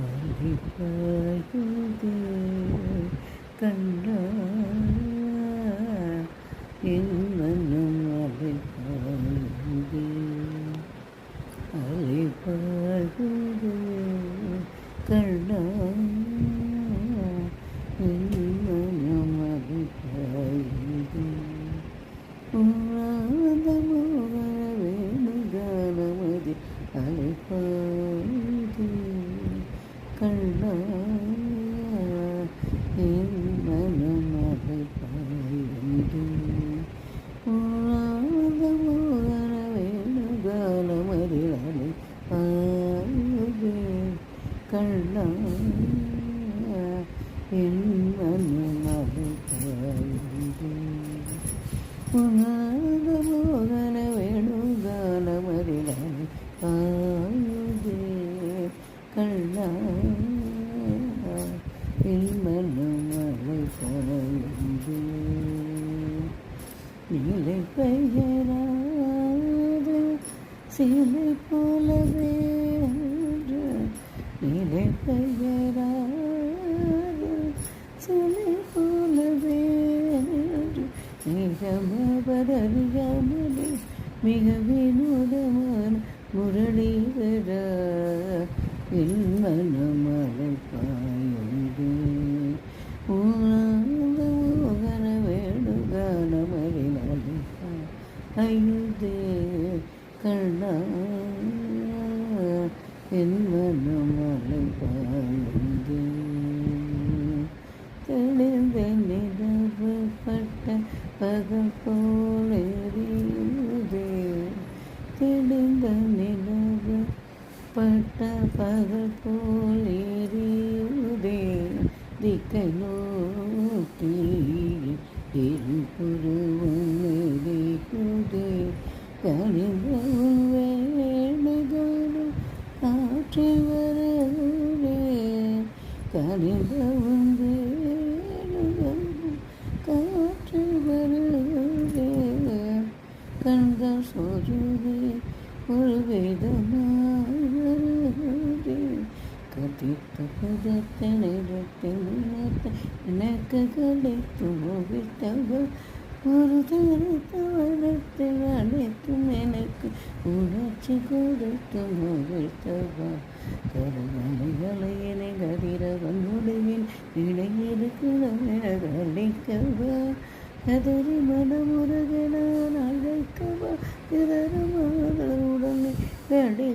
அலைபாயுதே கண்ணா என் மனம் அலைபாயுதே அலைபாயுதே கண்ணா என் மனம் அலைபாயுதே உன்னாத மோகன வேணுகானமதி அலைபாயுதே கண்ணா என் மனம் அலைபாயுதே உன்னாத மோகன வேணுகானமதி அலைபாயுதே கண்ணா என் மனம் அலைபாயுதே உன்னாத மோகன வேணுகானமதி அலைபாயுதே கண்ணா என் மனம் அலைபாயுதே நிலை பெயராது சிலை போலவே நிலை பெயராது சிலை போலவே நிகமபரறியாமலே மிக வினோதமான முரளிதர என் மனம் அலைபாயுதே உன்னாத மோகன வேணுகானமதில் அலைபாயுதே கண்ணா என் மனம் அலைபாயுதே தெளிந்த நிலவு பட்ட பகல் போல் எரியுதே தெளிந்த நிலவு பட்ட பகல் போல் எரியுதே திக்கை நோக்கி இருபுருவம் எரியுதே கணிதம் வேணுகானம் காற்று வருதே கணிதம் வேணுகானம் காற்று வருதே கண்கள் சொருதே ஒரு விதமாய் வருதே கதித்த பதத்தை நிறத்தில் நினைத்த எனக்கு கலைத்து முகிழ்த்தவள் ஒரு தரத்த வளத்தில் அனைத்தும் எனக்கு உணர்ச்சி கொடுத்து முகிழ்த்தவள் கருமலைகளை என்னை கதிரவன் முடிவில் இடையிருக்கிறோம் என அழைக்கவா கதறி மனமுருக நான் அழைக்கவா பிறருடனே அடை